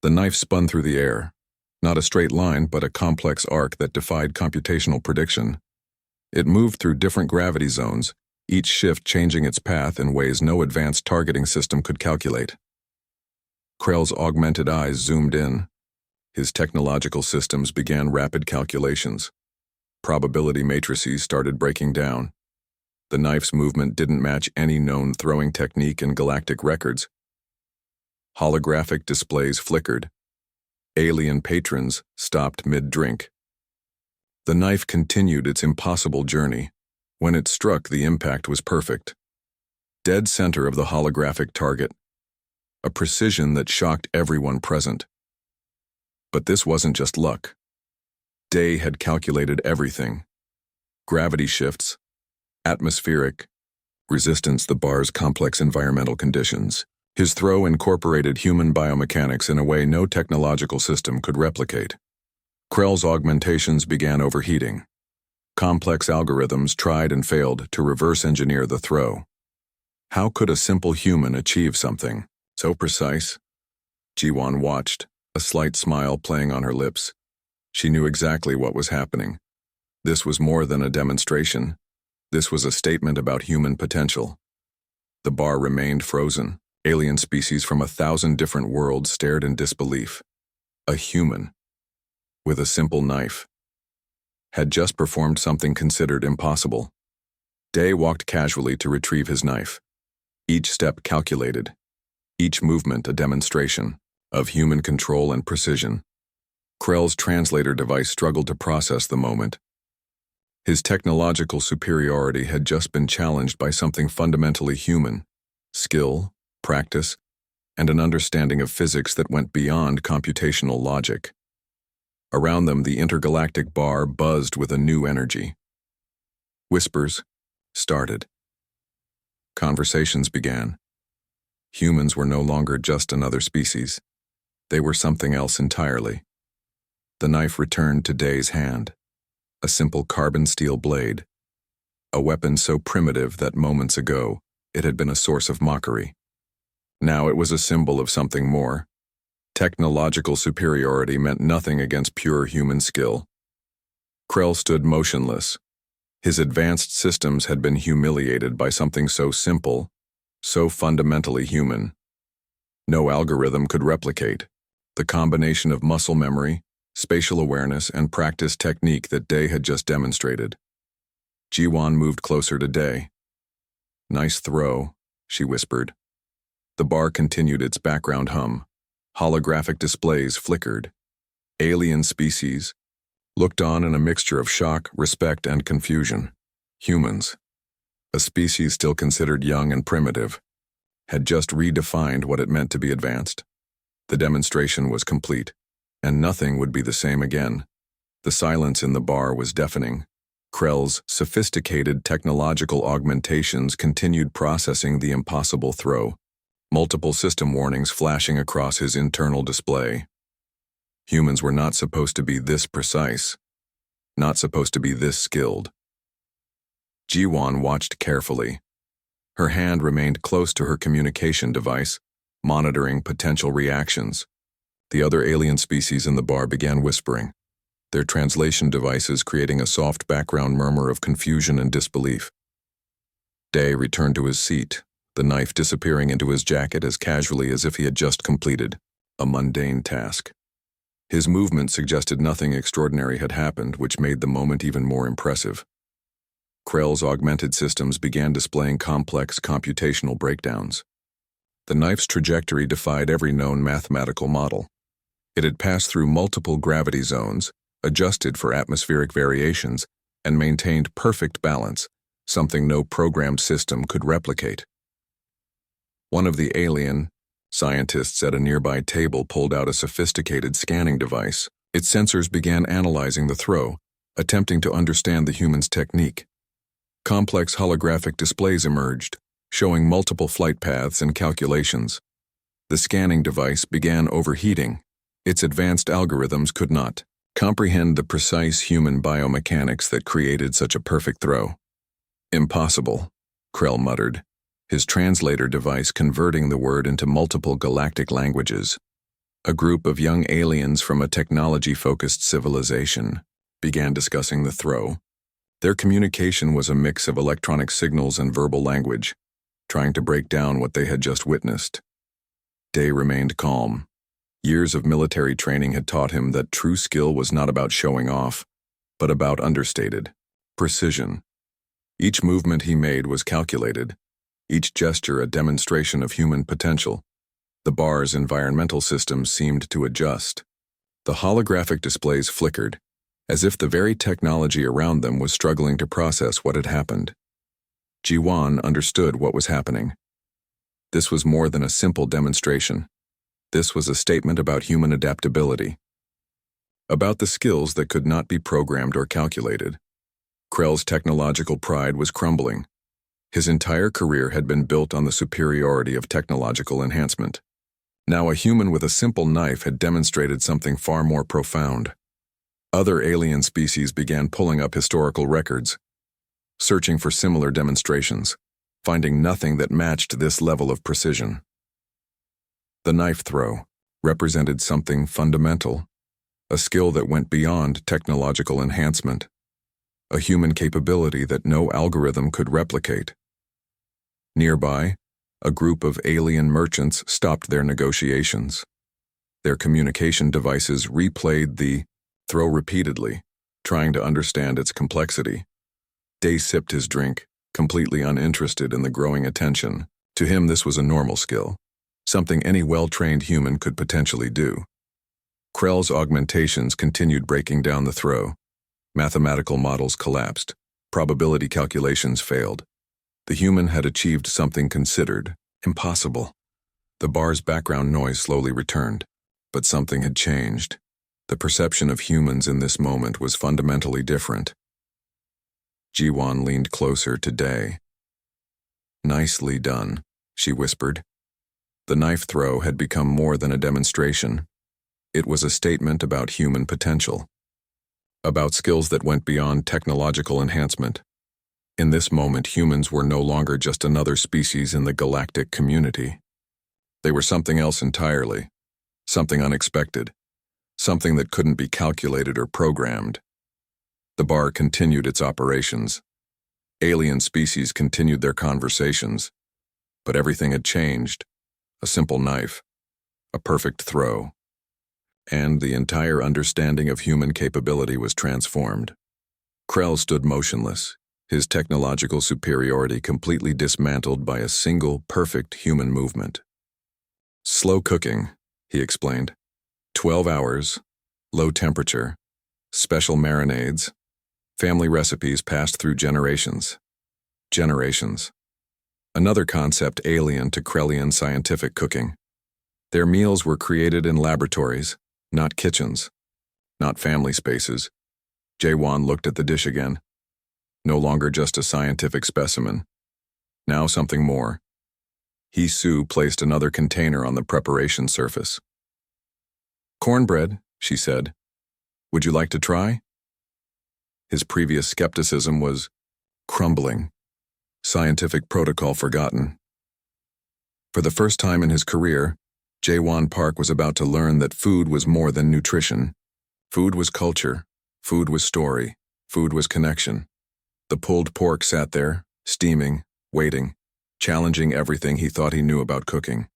The knife spun through the air. Not a straight line, but a complex arc that defied computational prediction. It moved through different gravity zones, each shift changing its path in ways no advanced targeting system could calculate. Krell's augmented eyes zoomed in. His technological systems began rapid calculations. Probability matrices started breaking down. The knife's movement didn't match any known throwing technique in galactic records. Holographic displays flickered. Alien patrons stopped mid-drink. The knife continued its impossible journey. When it struck, the impact was perfect. Dead center of the holographic target. A precision that shocked everyone present. But this wasn't just luck. Day had calculated everything. Gravity shifts, atmospheric, resistance, the bar's complex environmental conditions. His throw incorporated human biomechanics in a way no technological system could replicate. Krell's augmentations began overheating. Complex algorithms tried and failed to reverse engineer the throw. How could a simple human achieve something so precise? Ji-won watched, a slight smile playing on her lips. She knew exactly what was happening. This was more than a demonstration. This was a statement about human potential. The bar remained frozen. Alien species from 1,000 different worlds stared in disbelief. A human, with a simple knife, had just performed something considered impossible. Day walked casually to retrieve his knife. Each step calculated, each movement a demonstration of human control and precision. Krell's translator device struggled to process the moment. His technological superiority had just been challenged by something fundamentally human: skill, practice, and an understanding of physics that went beyond computational logic. Around them, the intergalactic bar buzzed with a new energy. Whispers started. Conversations began. Humans were no longer just another species. They were something else entirely. The knife returned to Day's hand, a simple carbon steel blade, a weapon so primitive that moments ago it had been a source of mockery. Now it was a symbol of something more. Technological superiority meant nothing against pure human skill. Krell stood motionless. His advanced systems had been humiliated by something so simple, so fundamentally human. No algorithm could replicate the combination of muscle memory, spatial awareness, and practice technique that Day had just demonstrated. Ji-won moved closer to Day. "Nice throw," she whispered. The bar continued its background hum. Holographic displays flickered. Alien species looked on in a mixture of shock, respect, and confusion. Humans, a species still considered young and primitive, had just redefined what it meant to be advanced. The demonstration was complete, and nothing would be the same again. The silence in the bar was deafening. Krell's sophisticated technological augmentations continued processing the impossible throw, multiple system warnings flashing across his internal display. Humans were not supposed to be this precise, not supposed to be this skilled. Ji-won watched carefully. Her hand remained close to her communication device, monitoring potential reactions. The other alien species in the bar began whispering, their translation devices creating a soft background murmur of confusion and disbelief. Day returned to his seat, the knife disappearing into his jacket as casually as if he had just completed a mundane task. His movement suggested nothing extraordinary had happened, which made the moment even more impressive. Krell's augmented systems began displaying complex computational breakdowns. The knife's trajectory defied every known mathematical model. It had passed through multiple gravity zones, adjusted for atmospheric variations, and maintained perfect balance, something no programmed system could replicate. One of the alien scientists at a nearby table pulled out a sophisticated scanning device. Its sensors began analyzing the throw, attempting to understand the human's technique. Complex holographic displays emerged, showing multiple flight paths and calculations. The scanning device began overheating. Its advanced algorithms could not comprehend the precise human biomechanics that created such a perfect throw. "Impossible," Krell muttered, his translator device converting the word into multiple galactic languages. A group of young aliens from a technology-focused civilization began discussing the throw. Their communication was a mix of electronic signals and verbal language, trying to break down what they had just witnessed. Day remained calm. Years of military training had taught him that true skill was not about showing off, but about understated precision. Each movement he made was calculated, each gesture a demonstration of human potential. The bar's environmental systems seemed to adjust. The holographic displays flickered, as if the very technology around them was struggling to process what had happened. Ji-Wan understood what was happening. This was more than a simple demonstration. This was a statement about human adaptability, about the skills that could not be programmed or calculated. Krell's technological pride was crumbling. His entire career had been built on the superiority of technological enhancement. Now a human with a simple knife had demonstrated something far more profound. Other alien species began pulling up historical records, searching for similar demonstrations, finding nothing that matched this level of precision. The knife throw represented something fundamental, a skill that went beyond technological enhancement, a human capability that no algorithm could replicate. Nearby, a group of alien merchants stopped their negotiations. Their communication devices replayed the throw repeatedly, trying to understand its complexity. Day sipped his drink, completely uninterested in the growing attention. To him, this was a normal skill, something any well-trained human could potentially do. Krell's augmentations continued breaking down the throw. Mathematical models collapsed. Probability calculations failed. The human had achieved something considered impossible. The bar's background noise slowly returned, but something had changed. The perception of humans in this moment was fundamentally different. Ji-Wan leaned closer to Day. "Nicely done," she whispered. The knife throw had become more than a demonstration. It was a statement about human potential, about skills that went beyond technological enhancement. In this moment, humans were no longer just another species in the galactic community. They were something else entirely, something unexpected, something that couldn't be calculated or programmed. The bar continued its operations. Alien species continued their conversations, but everything had changed. A simple knife, a perfect throw, and the entire understanding of human capability was transformed. Krell stood motionless, his technological superiority completely dismantled by a single, perfect human movement. "Slow cooking," he explained. 12 hours, low temperature, special marinades, family recipes passed through generations. Generations. Another concept alien to Krellian scientific cooking. Their meals were created in laboratories, not kitchens, not family spaces. Ji-Wan looked at the dish again. No longer just a scientific specimen. Now something more. Su placed another container on the preparation surface. "Cornbread," she said. "Would you like to try?" His previous skepticism was crumbling. Scientific protocol forgotten. For the first time in his career, Ji-Wan Park was about to learn that food was more than nutrition. Food was culture. Food was story. Food was connection. The pulled pork sat there, steaming, waiting, challenging everything he thought he knew about cooking.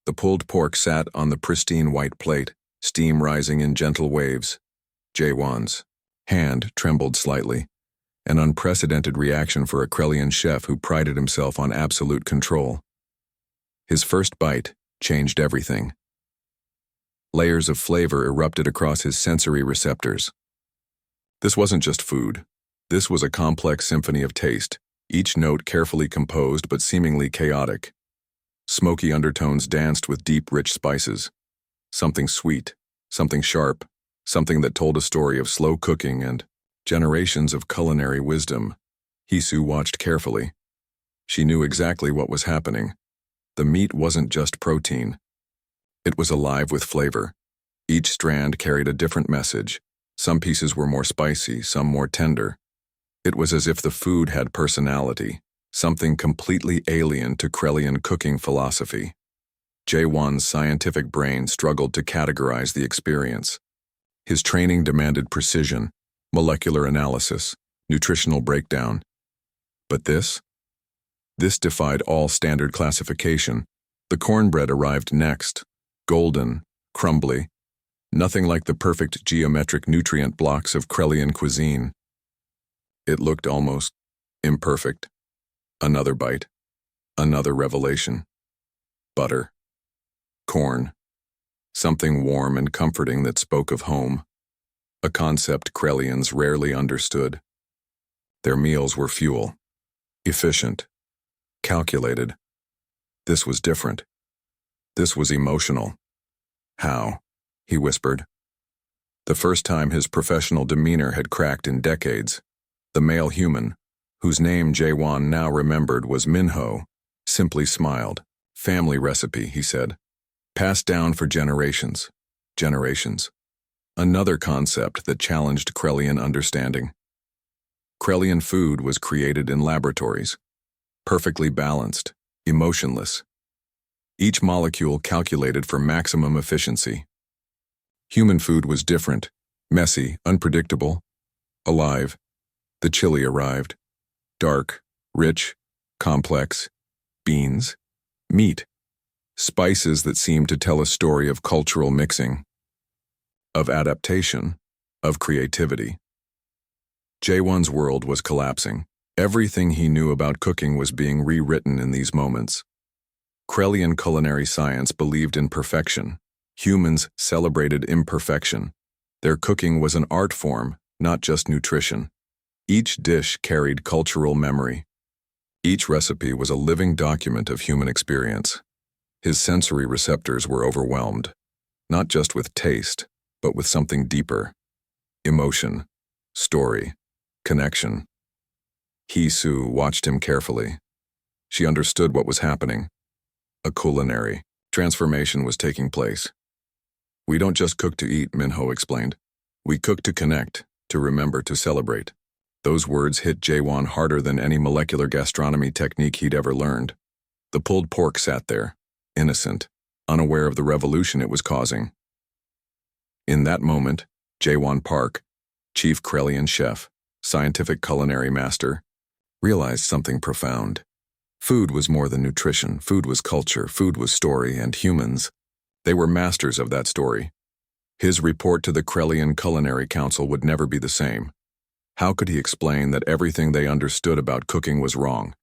The pulled pork sat on the pristine white plate, steam rising in gentle waves. Ji-Wan's hand trembled slightly, an unprecedented reaction for a Krellian chef who prided himself on absolute control. His first bite changed everything. Layers of flavor erupted across his sensory receptors. This wasn't just food. This was a complex symphony of taste, each note carefully composed but seemingly chaotic. Smoky undertones danced with deep, rich spices. Something sweet, something sharp, something that told a story of slow cooking and generations of culinary wisdom. Su watched carefully. She knew exactly what was happening. The meat wasn't just protein. It was alive with flavor. Each strand carried a different message. Some pieces were more spicy, some more tender. It was as if the food had personality, something completely alien to Krellian cooking philosophy. Jaewon's scientific brain struggled to categorize the experience. His training demanded precision, molecular analysis, nutritional breakdown. But this defied all standard classification. The cornbread arrived next, golden, crumbly, nothing like the perfect geometric nutrient blocks of Krelian cuisine. It looked almost imperfect. Another bite. Another revelation. Butter. Corn. Something warm and comforting that spoke of home. A concept Krelians rarely understood. Their meals were fuel. Efficient. Calculated. This was different. This was emotional. How? He whispered. The first time his professional demeanor had cracked in decades. The male human, whose name Jaewon now remembered was Minho, simply smiled. Family recipe, he said. Passed down for generations. Generations. Another concept that challenged Krelian understanding. Krelian food was created in laboratories. Perfectly balanced, emotionless. Each molecule calculated for maximum efficiency. Human food was different, messy, unpredictable, alive. The chili arrived. Dark, rich, complex. Beans. Meat. Spices that seemed to tell a story of cultural mixing, of adaptation, of creativity. Jaewon's world was collapsing. Everything he knew about cooking was being rewritten in these moments. Krelian culinary science believed in perfection. Humans celebrated imperfection. Their cooking was an art form, not just nutrition. Each dish carried cultural memory. Each recipe was a living document of human experience. His sensory receptors were overwhelmed, not just with taste, but with something deeper. Emotion, story, connection. Hee-soo watched him carefully. She understood what was happening. A culinary transformation was taking place. We don't just cook to eat, Minho explained. We cook to connect, to remember, to celebrate. Those words hit Jaewon harder than any molecular gastronomy technique he'd ever learned. The pulled pork sat there, innocent, unaware of the revolution it was causing. In that moment, Jaewon Park, chief Krelian chef, scientific culinary master, realized something profound. Food was more than nutrition, food was culture, food was story, and humans, they were masters of that story. His report to the Krelian Culinary Council would never be the same. How could he explain that everything they understood about cooking was wrong?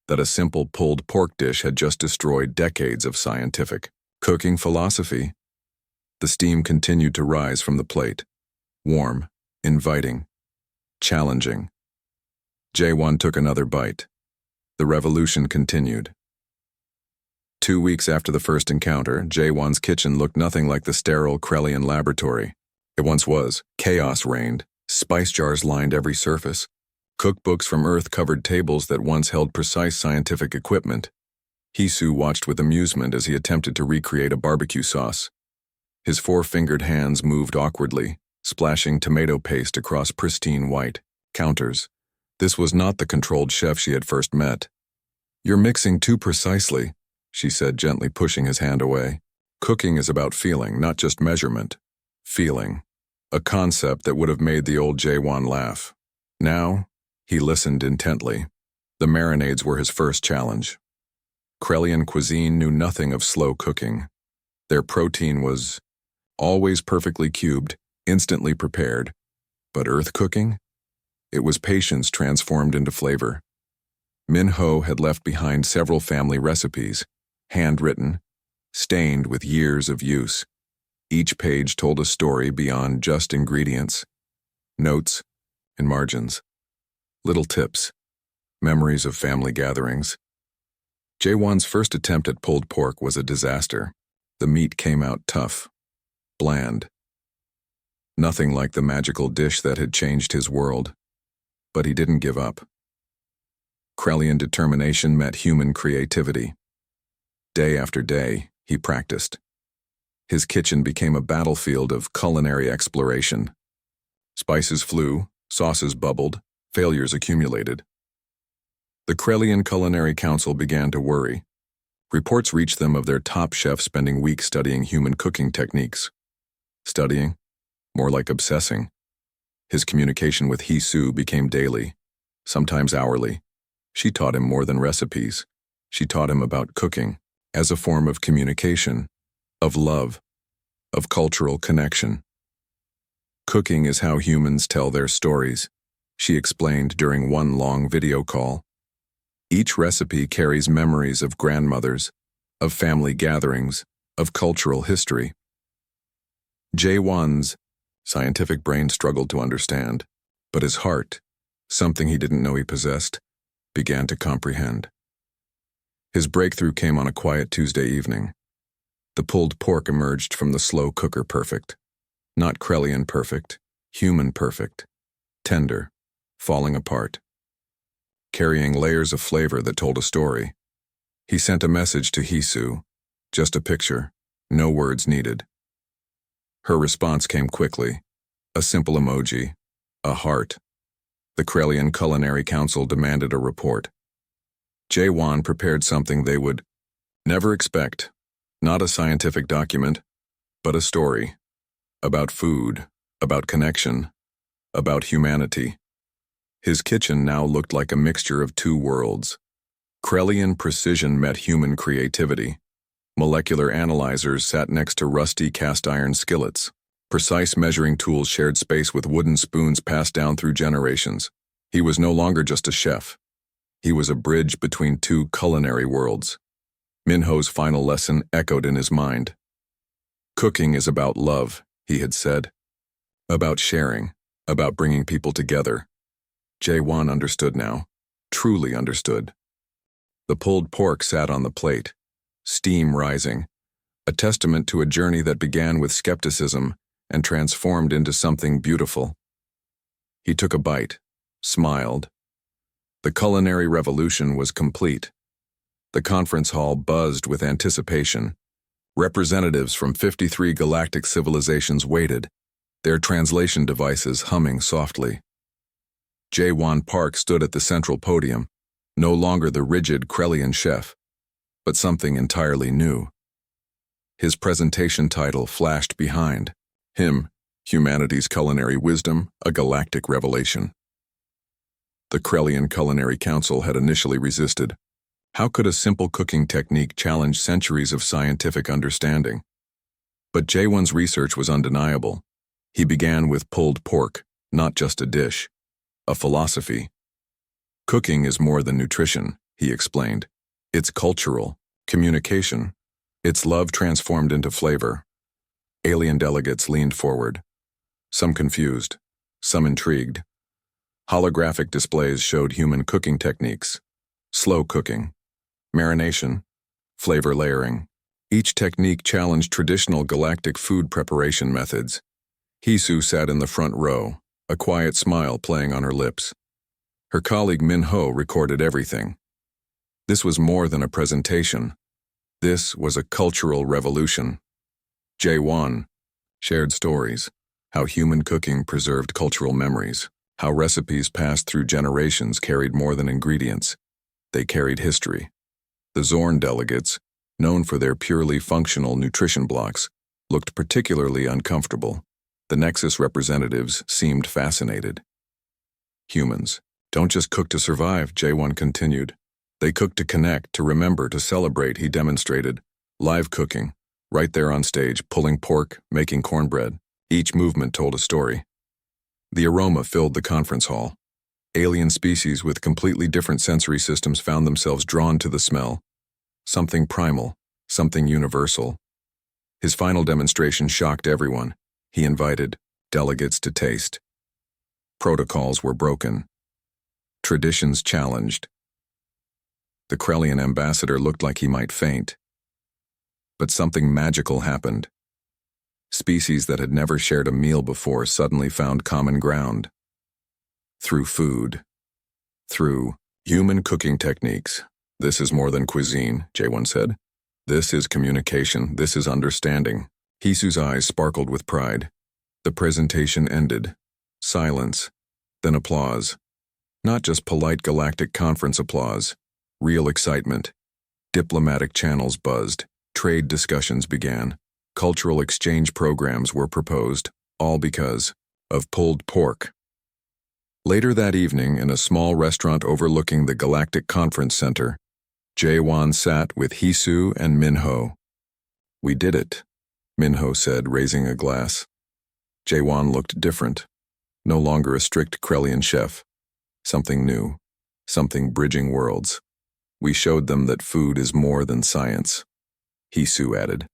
That a simple pulled pork dish had just destroyed decades of scientific cooking philosophy? The steam continued to rise from the plate. Warm, inviting, challenging. Jaewon took another bite. The revolution continued. 2 weeks after the first encounter, Jaewon's kitchen looked nothing like the sterile Krelian laboratory. It once was. Chaos reigned. Spice jars lined every surface. Cookbooks from Earth covered tables that once held precise scientific equipment. Hee-soo watched with amusement as he attempted to recreate a barbecue sauce. His four-fingered hands moved awkwardly, splashing tomato paste across pristine white counters. This was not the controlled chef she had first met. "You're mixing too precisely," she said, gently pushing his hand away. Cooking is about feeling, not just measurement. Feeling. A concept that would have made the old Jaewon laugh. Now, he listened intently. The marinades were his first challenge. Krelian cuisine knew nothing of slow cooking. Their protein was always perfectly cubed, instantly prepared. But Earth cooking? It was patience transformed into flavor. Minho had left behind several family recipes, handwritten, stained with years of use. Each page told a story beyond just ingredients, notes, and margins. Little tips, memories of family gatherings. Jaewon's first attempt at pulled pork was a disaster. The meat came out tough, bland. Nothing like the magical dish that had changed his world. But he didn't give up. Krelian determination met human creativity. Day after day, he practiced. His kitchen became a battlefield of culinary exploration. Spices flew, sauces bubbled, failures accumulated. The Krelian Culinary Council began to worry. Reports reached them of their top chef spending weeks studying human cooking techniques. Studying? More like obsessing. His communication with Hee-Soo became daily, sometimes hourly. She taught him more than recipes. She taught him about cooking as a form of communication, of love, of cultural connection. Cooking is how humans tell their stories, she explained during one long video call. Each recipe carries memories of grandmothers, of family gatherings, of cultural history. Jae-won's scientific brain struggled to understand, but his heart, something he didn't know he possessed, began to comprehend. His breakthrough came on a quiet Tuesday evening. The pulled pork emerged from the slow cooker perfect. Not Krelian perfect, human perfect. Tender, falling apart. Carrying layers of flavor that told a story. He sent a message to Hee-Soo, just a picture, no words needed. Her response came quickly, a simple emoji, a heart. The Krelian Culinary Council demanded a report. Jae-won prepared something they would never expect, not a scientific document, but a story, about food, about connection, about humanity. His kitchen now looked like a mixture of two worlds. Krelian precision met human creativity. Molecular analyzers sat next to rusty cast-iron skillets. Precise measuring tools shared space with wooden spoons passed down through generations. He was no longer just a chef. He was a bridge between two culinary worlds. Minho's final lesson echoed in his mind. Cooking is about love, he had said. About sharing, about bringing people together. Jae-won understood now, truly understood. The pulled pork sat on the plate, steam rising, a testament to a journey that began with skepticism and transformed into something beautiful. He took a bite, smiled. The culinary revolution was complete. The conference hall buzzed with anticipation. Representatives from 53 galactic civilizations waited, their translation devices humming softly. Jae-won Park stood at the central podium, no longer the rigid Krelian chef, but something entirely new. His presentation title flashed behind him, Humanity's Culinary Wisdom, a Galactic Revelation. The Krelian Culinary Council had initially resisted. How could a simple cooking technique challenge centuries of scientific understanding? But Jae-won's research was undeniable. He began with pulled pork, not just a dish. A philosophy. Cooking is more than nutrition, he explained. It's cultural, communication. It's love transformed into flavor. Alien delegates leaned forward. Some confused, some intrigued. Holographic displays showed human cooking techniques. Slow cooking, marination, flavor layering. Each technique challenged traditional galactic food preparation methods. Hee-Soo sat in the front row, a quiet smile playing on her lips. Her colleague Minho recorded everything. This was more than a presentation. This was a cultural revolution. Jae-won shared stories, how human cooking preserved cultural memories, how recipes passed through generations carried more than ingredients. They carried history. The Zorn delegates, known for their purely functional nutrition blocks, looked particularly uncomfortable. The Nexus representatives seemed fascinated. Humans don't just cook to survive, Jae-won continued. They cook to connect, to remember, to celebrate, he demonstrated. Live cooking, right there on stage, pulling pork, making cornbread. Each movement told a story. The aroma filled the conference hall. Alien species with completely different sensory systems found themselves drawn to the smell. Something primal, something universal. His final demonstration shocked everyone. He invited delegates to taste. Protocols were broken. Traditions challenged. The Krelian ambassador looked like he might faint. But something magical happened. Species that had never shared a meal before suddenly found common ground. Through food. Through human cooking techniques. This is more than cuisine, Jae-won said. This is communication. This is understanding. Hee-Soo's eyes sparkled with pride. The presentation ended. Silence. Then applause. Not just polite galactic conference applause. Real excitement. Diplomatic channels buzzed, trade discussions began, cultural exchange programs were proposed, all because of pulled pork. Later that evening, in a small restaurant overlooking the Galactic Conference Center, Jae-won sat with Hee-soo and Min-ho. "We did it," Min-ho said, raising a glass. Jae-won looked different, no longer a strict Krellian chef. Something new, something bridging worlds. "We showed them that food is more than science," Hee-soo added.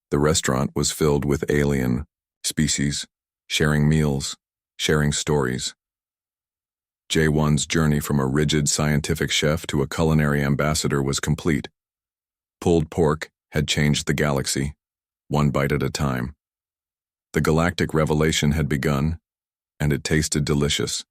The restaurant was filled with alien species, sharing meals, sharing stories. Jae-won's journey from a rigid scientific chef to a culinary ambassador was complete. Pulled pork had changed the galaxy, one bite at a time. The galactic revelation had begun, and it tasted delicious.